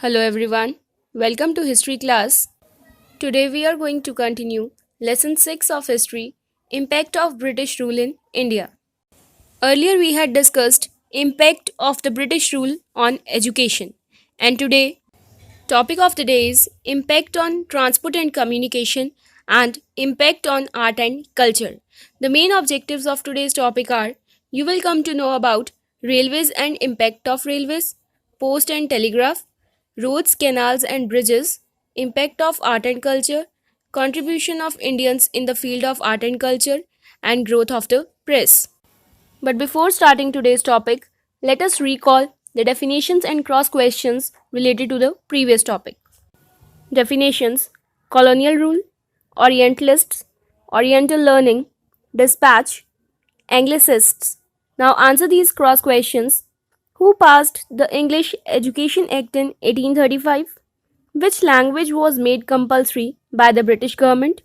Hello everyone, welcome to History class. Today we are going to continue Lesson 6 of History Impact of British Rule in India. Earlier we had discussed impact of the British rule on education, and today topic of the day is impact on transport and communication and impact on art and culture. The main objectives of today's topic are you will come to know about railways and impact of railways, post and telegraph, roads, canals and bridges, impact of art and culture, contribution of Indians in the field of art and culture, and growth of the press. But before starting today's topic, let us recall the definitions and cross questions related to the previous topic. Definitions: colonial rule, Orientalists, Oriental learning, dispatch, Anglicists. Now answer these cross questions. Who passed the English Education Act in 1835? Which language was made compulsory by the British government?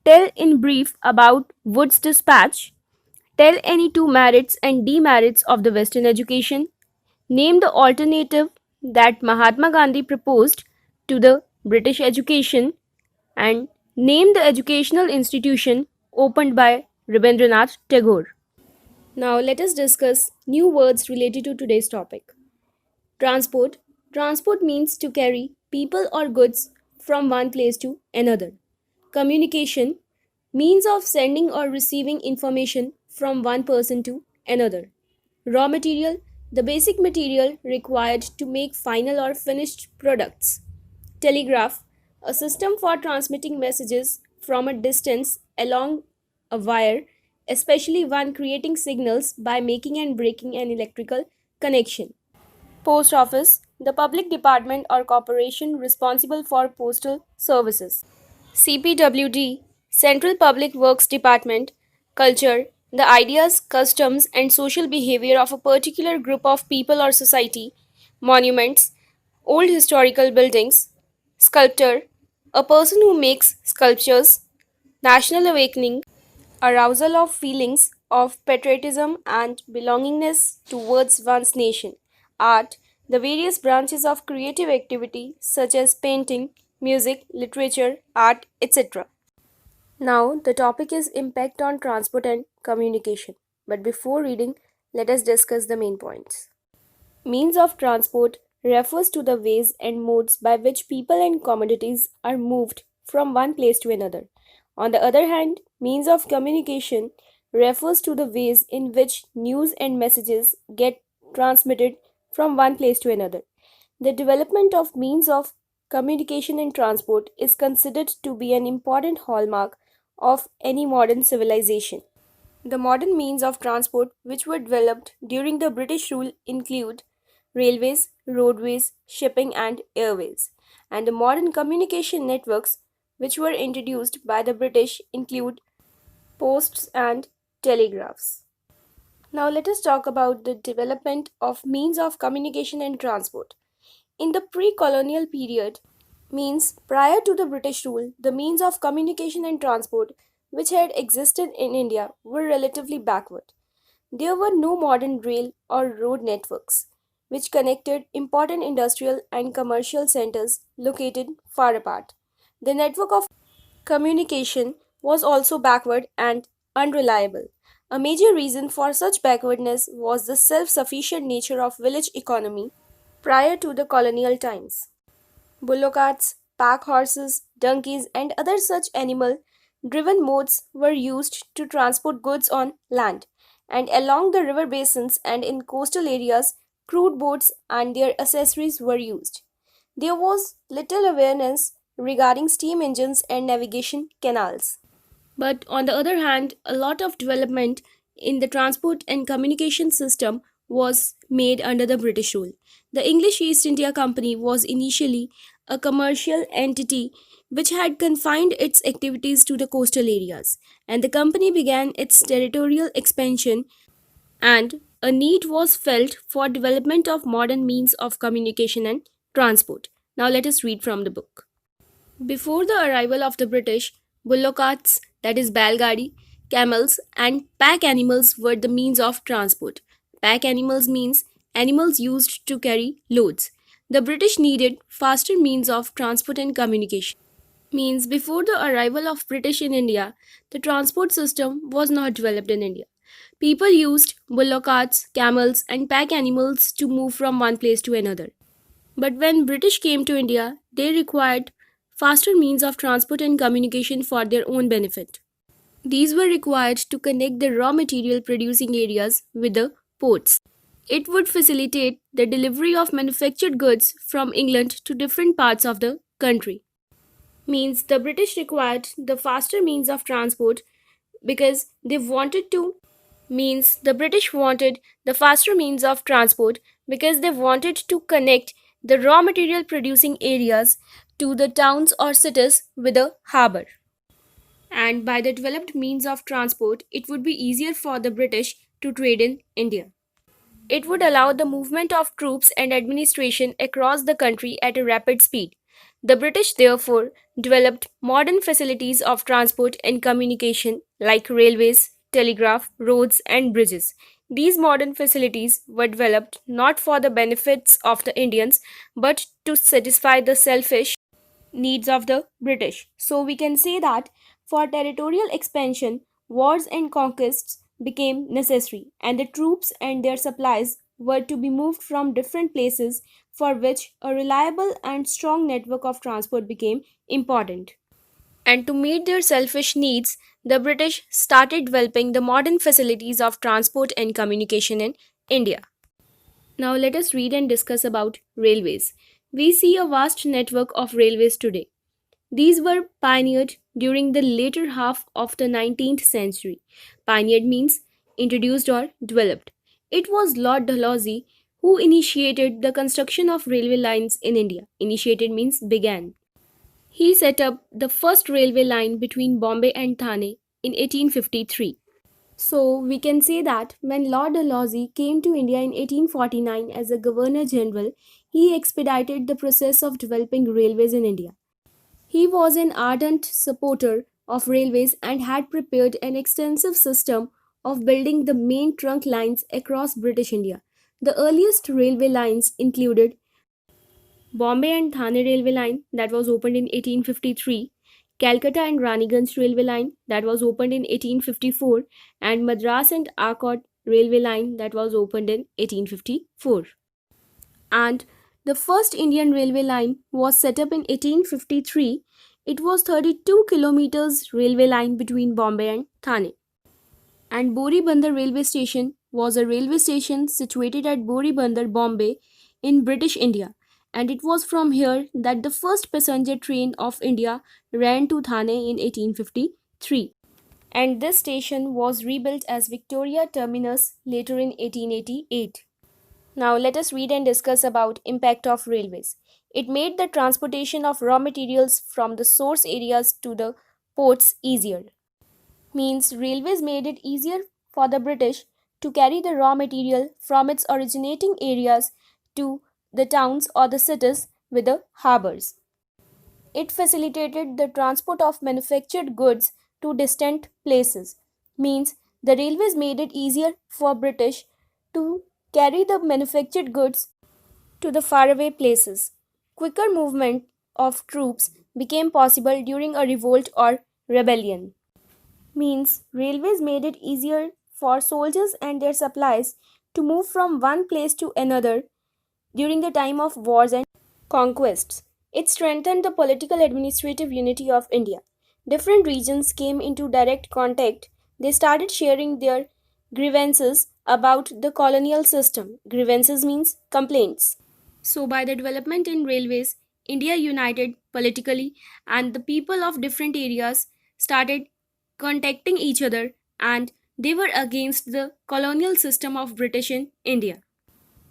Tell in brief about Wood's dispatch. Tell any two merits and demerits of the Western education. Name the alternative that Mahatma Gandhi proposed to the British education, and name the educational institution opened by Rabindranath Tagore. Now let us discuss new words related to today's topic. Transport. Transport means to carry people or goods from one place to another. Communication, means of sending or receiving information from one person to another. Raw material, the basic material required to make final or finished products. Telegraph, a system for transmitting messages from a distance along a wire, especially one creating signals by making and breaking an electrical connection. Post Office, the public department or corporation responsible for postal services. CPWD, Central Public Works Department. Culture, the ideas, customs, and social behavior of a particular group of people or society. Monuments, old historical buildings. Sculptor, a person who makes sculptures. National awakening, arousal of feelings of patriotism and belongingness towards one's nation. Art, the various branches of creative activity such as painting, music, literature, art, etc. Now, the topic is impact on transport and communication. But before reading, let us discuss the main points. Means of transport refers to the ways and modes by which people and commodities are moved from one place to another. On the other hand, means of communication refers to the ways in which news and messages get transmitted from one place to another. The development of means of communication and transport is considered to be an important hallmark of any modern civilization. The modern means of transport which were developed during the British rule include railways, roadways, shipping, and airways. And the modern communication networks which were introduced by the British include posts and telegraphs. Now let us talk about the development of means of communication and transport. In the pre-colonial period, means prior to the British rule, the means of communication and transport which had existed in India were relatively backward. There were no modern rail or road networks which connected important industrial and commercial centers located far apart. The network of communication was also backward and unreliable. A major reason for such backwardness was the self sufficient nature of village economy prior to the colonial times. Bullock carts, pack horses, donkeys, and other such animal driven modes were used to transport goods on land, and along the river basins and in coastal areas, crude boats and their accessories were used. There was little awareness regarding steam engines and navigation canals. But on the other hand, a lot of development in the transport and communication system was made under the British rule. The English East India Company was initially a commercial entity which had confined its activities to the coastal areas, and the company began its territorial expansion, and a need was felt for development of modern means of communication and transport. Now let us read from the book. Before the arrival of the British, bullock carts, that is balgadi, camels, and pack animals were the means of transport. Pack animals means animals used to carry loads. The British needed faster means of transport and communication. Means before the arrival of British in India, the transport system was not developed in India. People used bullock carts, camels, and pack animals to move from one place to another. But when British came to India, they required faster means of transport and communication for their own benefit. These were required to connect the raw material producing areas with the ports. It would facilitate the delivery of manufactured goods from England to different parts of the country. Means the British required the faster means of transport because they wanted to means the British wanted the faster means of transport because they wanted to connect the raw material producing areas to the towns or cities with a harbor. And by the developed means of transport, it would be easier for the British to trade in India. It would allow the movement of troops and administration across the country at a rapid speed. The British therefore developed modern facilities of transport and communication like railways, telegraph, roads, and bridges. These modern facilities were developed not for the benefits of the Indians but to satisfy the selfish needs of the British. So we can say that for territorial expansion, wars and conquests became necessary, and the troops and their supplies were to be moved from different places, for which a reliable and strong network of transport became important. And to meet their selfish needs, the British started developing the modern facilities of transport and communication in India. Now let us read and discuss about railways. We see a vast network of railways today. These were pioneered during the later half of the 19th century. Pioneered means introduced or developed. It was Lord Dalhousie who initiated the construction of railway lines in India. Initiated means began. He set up the first railway line between Bombay and Thane in 1853. So we can say that when Lord Dalhousie came to India in 1849 as a Governor General, he expedited the process of developing railways in India. He was an ardent supporter of railways and had prepared an extensive system of building the main trunk lines across British India. The earliest railway lines included Bombay and Thane railway line that was opened in 1853, Calcutta and Raniganj railway line that was opened in 1854, and Madras and Arcot railway line that was opened in 1854. And the first Indian railway line was set up in 1853. It was 32 kilometers railway line between Bombay and Thane. And Boribandar railway station was a railway station situated at Boribandar, Bombay in British India. And it was from here that the first passenger train of India ran to Thane in 1853. And this station was rebuilt as Victoria Terminus later in 1888. Now let us read and discuss about impact of railways. It made the transportation of raw materials from the source areas to the ports easier. Means railways made it easier for the British to carry the raw material from its originating areas to the towns or the cities with the harbors. It facilitated the transport of manufactured goods to distant places. Means the railways made it easier for British to carry the manufactured goods to the faraway places. Quicker movement of troops became possible during a revolt or rebellion. Means railways made it easier for soldiers and their supplies to move from one place to another during the time of wars and conquests. It strengthened the political administrative unity of India. Different regions came into direct contact. They started sharing their grievances about the colonial system. Grievances means complaints. So, by the development in railways, India united politically, and the people of different areas started contacting each other, and they were against the colonial system of British in India.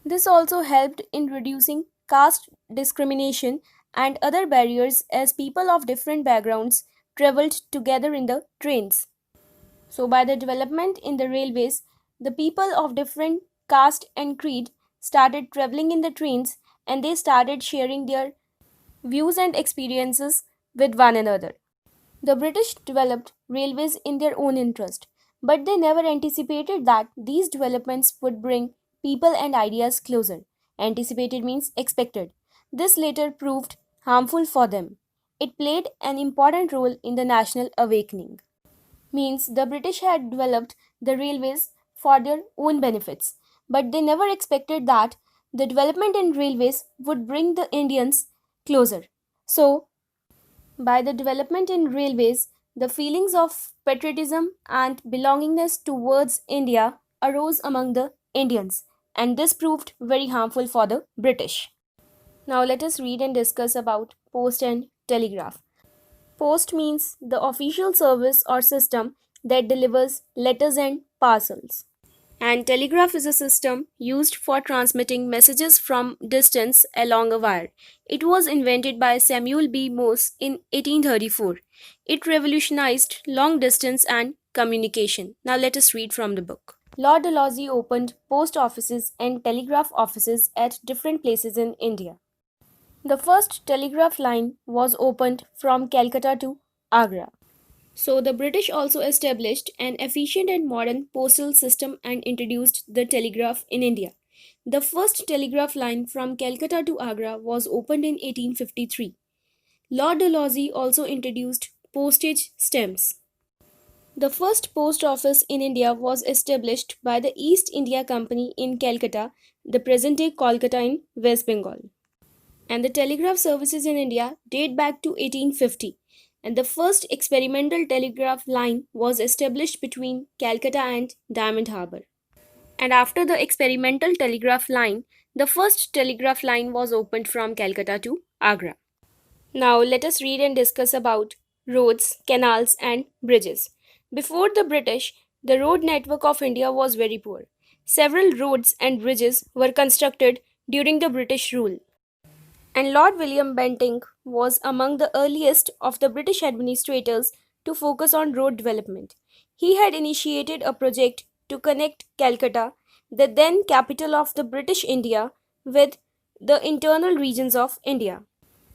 This also helped in reducing caste discrimination and other barriers as people of different backgrounds traveled together in the trains. So, by the development in the railways, the people of different caste and creed started traveling in the trains, and they started sharing their views and experiences with one another. The British developed railways in their own interest, but they never anticipated that these developments would bring people and ideas closer. Anticipated means expected. This later proved harmful for them. It played an important role in the national awakening. Means the British had developed the railways for their own benefits, but they never expected that the development in railways would bring the Indians closer. So, by the development in railways, the feelings of patriotism and belongingness towards India arose among the Indians, and this proved very harmful for the British. Now let us read and discuss about post and telegraph. Post means the official service or system that delivers letters and parcels. And telegraph is a system used for transmitting messages from distance along a wire. It was invented by Samuel B. Morse in 1834. It revolutionized long distance and communication. Now let us read from the book. Lord Dalhousie opened post offices and telegraph offices at different places in India. The first telegraph line was opened from Calcutta to Agra. So, the British also established an efficient and modern postal system and introduced the telegraph in India. The first telegraph line from Calcutta to Agra was opened in 1853. Lord Dalhousie also introduced postage stamps. The first post office in India was established by the East India Company in Calcutta, the present day Kolkata in West Bengal. And the telegraph services in India date back to 1850, and the first experimental telegraph line was established between Calcutta and Diamond Harbour. And after the experimental telegraph line, the first telegraph line was opened from Calcutta to Agra. Now let us read and discuss about roads, canals and bridges. Before the British, the road network of India was very poor. Several roads and bridges were constructed during the British rule, and Lord William Bentinck was among the earliest of the British administrators to focus on road development. He had initiated a project to connect Calcutta, the then capital of the British India, with the internal regions of India.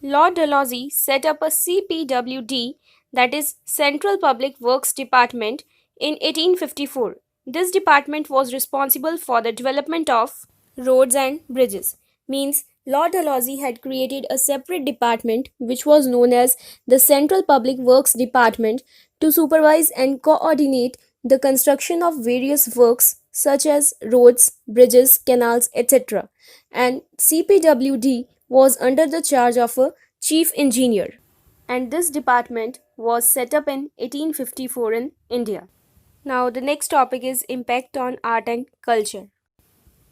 Lord Dalhousie set up a CPWD, that is Central Public Works Department, in 1854. This department was responsible for the development of roads and bridges. Means Lord Dalhousie had created a separate department which was known as the Central Public Works Department to supervise and coordinate the construction of various works such as roads, bridges, canals, etc. And CPWD was under the charge of a chief engineer. And this department was set up in 1854 in India. Now the next topic is impact on art and culture.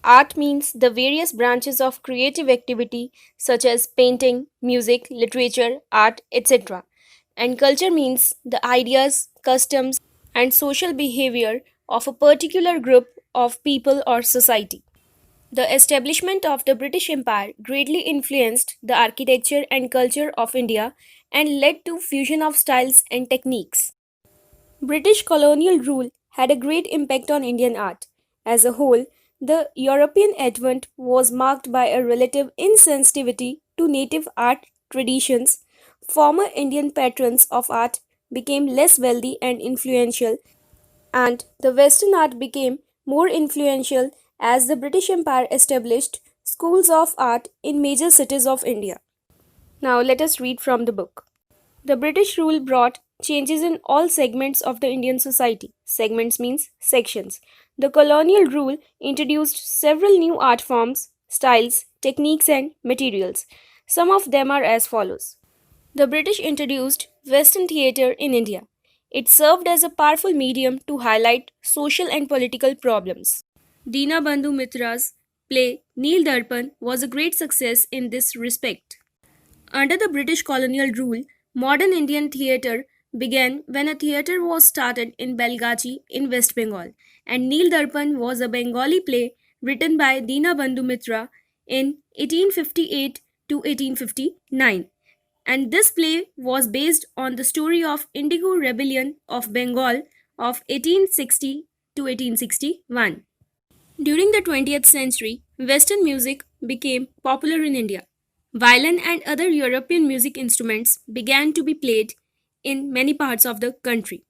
Art means the various branches of creative activity such as painting, music, literature, art, etc. And culture means the ideas, customs, and social behavior of a particular group of people or society. The establishment of the British Empire greatly influenced the architecture and culture of India and led to fusion of styles and techniques. British colonial rule had a great impact on Indian art. As a whole, the European advent was marked by a relative insensitivity to native art traditions. Former Indian patrons of art became less wealthy and influential, and the Western art became more influential as the British Empire established schools of art in major cities of India. Now let us read from the book. The British rule brought changes in all segments of the Indian society. Segments means sections. The colonial rule introduced several new art forms, styles, techniques, and materials. Some of them are as follows. The British introduced Western theatre in India. It served as a powerful medium to highlight social and political problems. Dinabandhu Mitra's play Neel Darpan was a great success in this respect. Under the British colonial rule, modern Indian theatre began when a theatre was started in Belgaji in West Bengal, and Neel Darpan was a Bengali play written by Dinabandhu Mitra in 1858 to 1859. And this play was based on the story of Indigo Rebellion of Bengal of 1860 to 1861. During the 20th century, Western music became popular in India. Violin and other European music instruments began to be played in many parts of the country.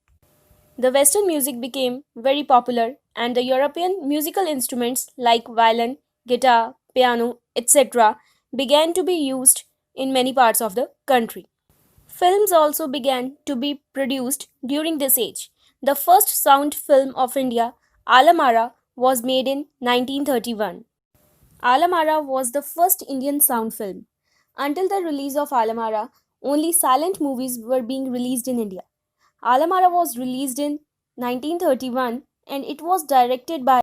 The Western music became very popular, and the European musical instruments like violin, guitar, piano, etc., began to be used in many parts of the country. Films also began to be produced during this age. The first sound film of India, Alamara, was made in 1931. Alamara was the first Indian sound film. Until the release of Alamara, only silent movies were being released in India. Alamara was released in 1931 and it was directed by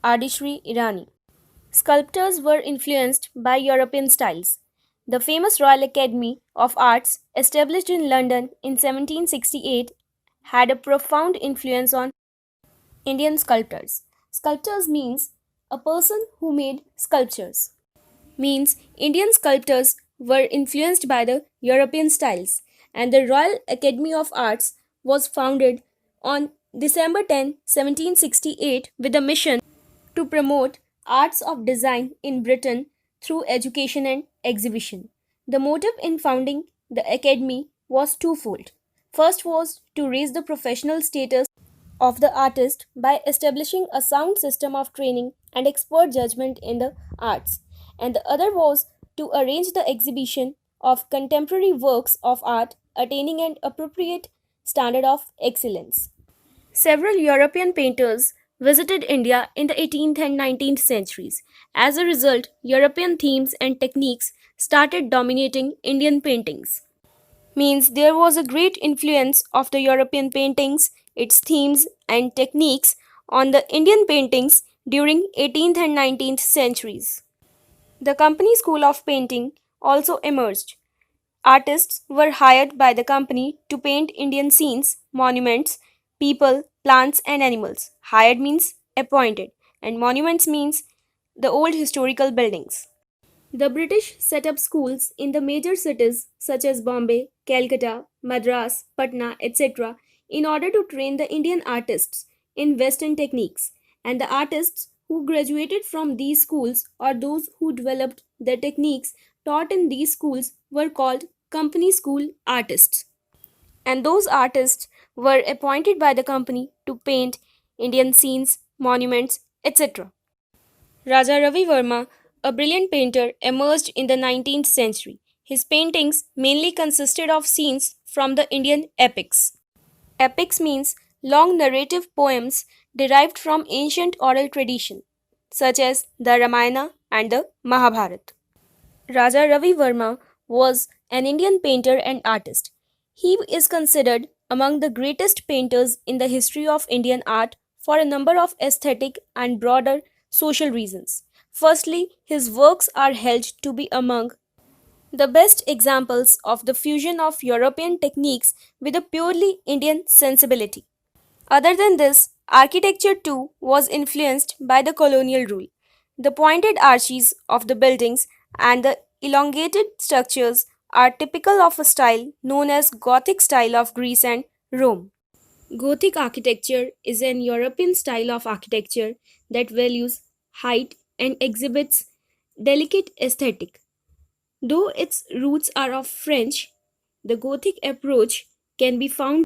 Adishri Irani. Sculptors were influenced by European styles. The famous Royal Academy of Arts, established in London in 1768, had a profound influence on Indian sculptors. Sculptors means a person who made sculptures. Means Indian sculptors were influenced by the European styles, and the Royal Academy of Arts was founded on December 10, 1768, with a mission to promote arts of design in Britain through education and exhibition. The motive in founding the academy was twofold. First was to raise the professional status of the artist by establishing a sound system of training and expert judgment in the arts, and the other was to arrange the exhibition of contemporary works of art attaining an appropriate standard of excellence. Several European painters visited India in the 18th and 19th centuries. As a result, European themes and techniques started dominating Indian paintings. Means there was a great influence of the European paintings, its themes and techniques on the Indian paintings during 18th and 19th centuries. The company school of painting also emerged. Artists were hired by the company to paint Indian scenes, monuments, people, plants, and animals. Hired means appointed, and monuments means the old historical buildings. The British set up schools in the major cities such as Bombay, Calcutta, Madras, Patna, etc., in order to train the Indian artists in Western techniques, and the artists who graduated from these schools or those who developed the techniques taught in these schools were called company school artists. And those artists were appointed by the company to paint Indian scenes, monuments, etc. Raja Ravi Verma, a brilliant painter, emerged in the 19th century. His paintings mainly consisted of scenes from the Indian epics. Epics means long narrative poems derived from ancient oral tradition, such as the Ramayana and the Mahabharata. Raja Ravi Verma was an Indian painter and artist. He is considered among the greatest painters in the history of Indian art for a number of aesthetic and broader social reasons. Firstly, his works are held to be among the best examples of the fusion of European techniques with a purely Indian sensibility. Other than this, architecture too was influenced by the colonial rule. The pointed arches of the buildings and the elongated structures are typical of a style known as Gothic style of Greece and Rome. Gothic architecture is an European style of architecture that values height and exhibits delicate aesthetic. Though its roots are of French, the Gothic approach can be found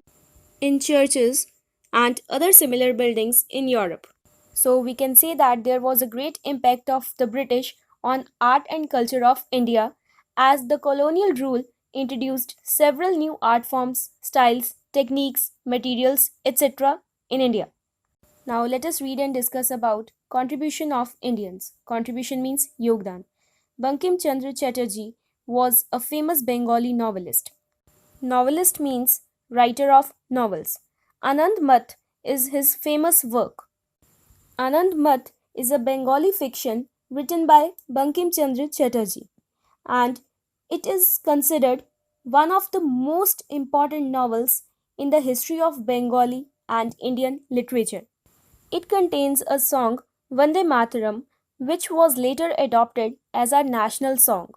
in churches and other similar buildings in Europe. So we can say that there was a great impact of the British on art and culture of India, as the colonial rule introduced several new art forms, styles, techniques, materials, etc. in India. Now let us read and discuss about contribution of Indians. Contribution means Yogdan. Bankim Chandra Chatterjee was a famous Bengali novelist. Novelist means writer of novels. Anand Math is his famous work. Anand Math is a Bengali fiction written by Bankim Chandra Chatterjee, and it is considered one of the most important novels in the history of Bengali and Indian literature. It contains a song Vande Mataram, which was later adopted as our national song.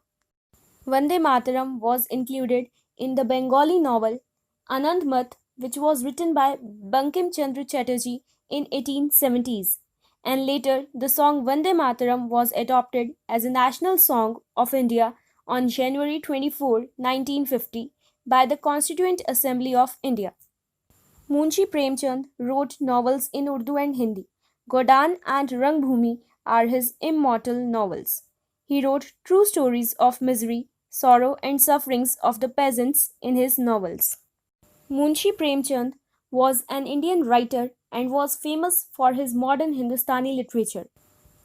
Vande Mataram was included in the Bengali novel Anand Math, which was written by Bankim Chandra Chatterjee in 1870s. And later, the song Vande Mataram was adopted as a national song of India on January 24, 1950, by the Constituent Assembly of India. Munshi Premchand wrote novels in Urdu and Hindi. Godan and Rangbhumi are his immortal novels. He wrote true stories of misery, sorrow, and sufferings of the peasants in his novels. Munshi Premchand was an Indian writer and was famous for his modern Hindustani literature,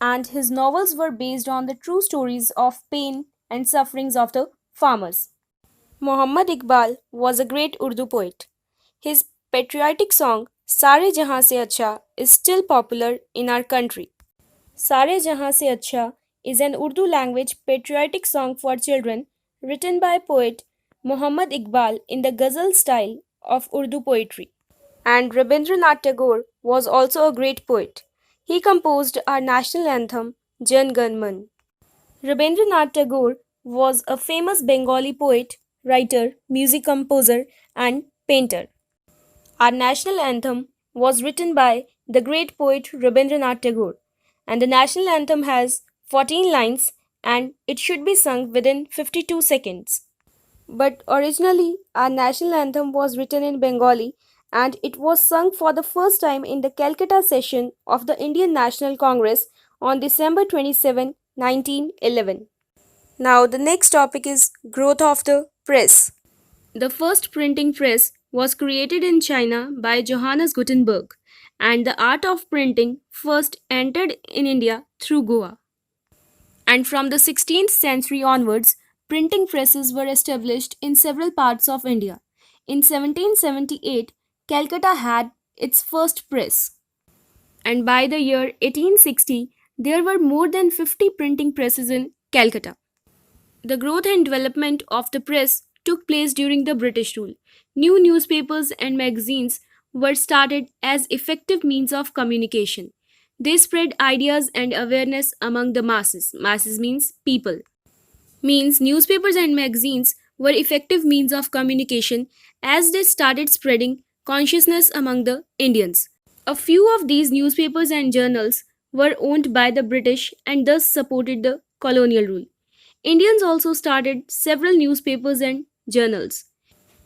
and his novels were based on the true stories of pain and sufferings of the farmers. Muhammad Iqbal was a great Urdu poet. His patriotic song Sare Jahan Se Acha is still popular in our country. Sare Jahan Se Acha is an Urdu language patriotic song for children written by poet Muhammad Iqbal in the ghazal style of Urdu poetry. And Rabindranath Tagore was also a great poet. He composed our national anthem Jan Gan Man. Rabindranath Tagore was a famous Bengali poet, writer, music composer, and painter. Our national anthem was written by the great poet Rabindranath Tagore, and the national anthem has 14 lines and it should be sung within 52 seconds. But originally, our national anthem was written in Bengali and it was sung for the first time in the Calcutta session of the Indian National Congress on December 27, 1911. Now, the next topic is growth of the press. The first printing press was created in China by Johannes Gutenberg, and the art of printing first entered in India through Goa. And from the 16th century onwards, printing presses were established in several parts of India. In 1778, Calcutta had its first press, and by the year 1860, there were more than 50 printing presses in Calcutta. The growth and development of the press took place during the British rule. New newspapers and magazines were started as effective means of communication. They spread ideas and awareness among the masses. Masses means people. Means newspapers and magazines were effective means of communication as they started spreading consciousness among the Indians. A few of these newspapers and journals were owned by the British and thus supported the colonial rule. Indians also started several newspapers and journals.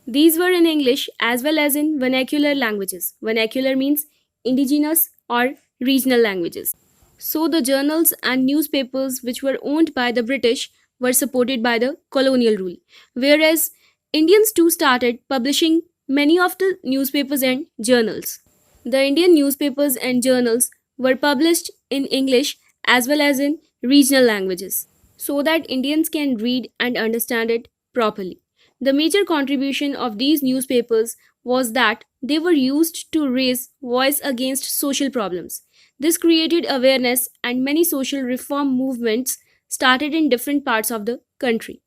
These were in English as well as in vernacular languages. Vernacular means indigenous or regional languages. So the journals and newspapers which were owned by the British were supported by the colonial rule, whereas Indians too started publishing many of the newspapers and journals. The Indian newspapers and journals were published in English as well as in regional languages so that Indians can read and understand it properly. The major contribution of these newspapers was that they were used to raise voice against social problems. This created awareness and many social reform movements started in different parts of the country.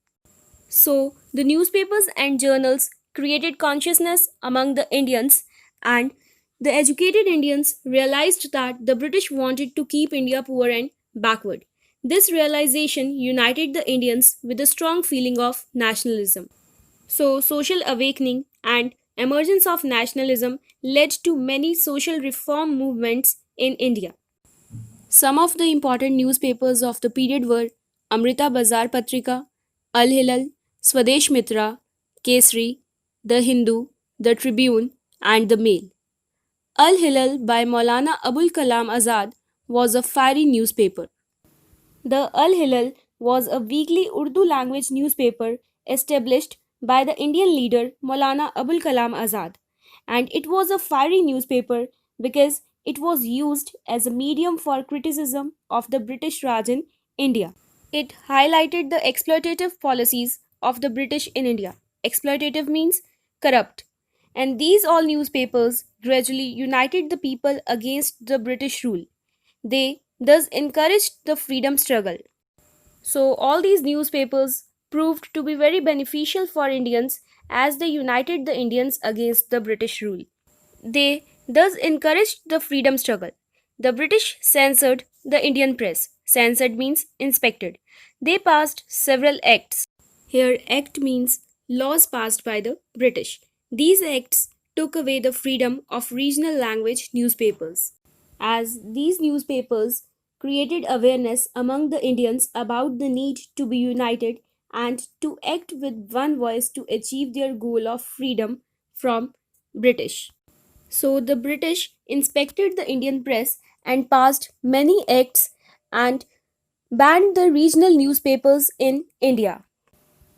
So, the newspapers and journals created consciousness among the Indians, and the educated Indians realized that the British wanted to keep India poor and backward. This realization united the Indians with a strong feeling of nationalism. So, social awakening and emergence of nationalism led to many social reform movements in India. Some of the important newspapers of the period were Amrita Bazar Patrika, Al Hilal, Swadesh Mitra, Kesri, The Hindu, The Tribune, and The Mail. Al Hilal by Maulana Abul Kalam Azad was a fiery newspaper. The Al Hilal was a weekly Urdu language newspaper established by the Indian leader Maulana Abul Kalam Azad, and it was a fiery newspaper because it was used as a medium for criticism of the British Raj in India. It highlighted the exploitative policies of the British in India. Exploitative means corrupt. And these all newspapers gradually united the people against the British rule. They thus encouraged the freedom struggle. So, all these newspapers proved to be very beneficial for Indians as they united the Indians against the British rule. They thus encouraged the freedom struggle. The British censored the Indian press. Censored means inspected. They passed several acts. Here, act means laws passed by the British. These acts took away the freedom of regional language newspapers, as these newspapers created awareness among the Indians about the need to be united and to act with one voice to achieve their goal of freedom from British. So the British inspected the Indian press and passed many acts and banned the regional newspapers in India.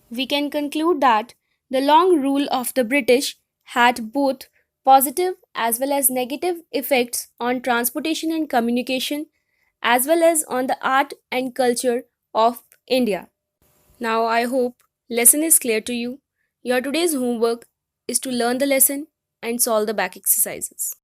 We can conclude that the long rule of the British had both positive as well as negative effects on transportation and communication, as well as on the art and culture of India. Now I hope lesson is clear to you. Your today's homework is to learn the lesson and solve the back exercises.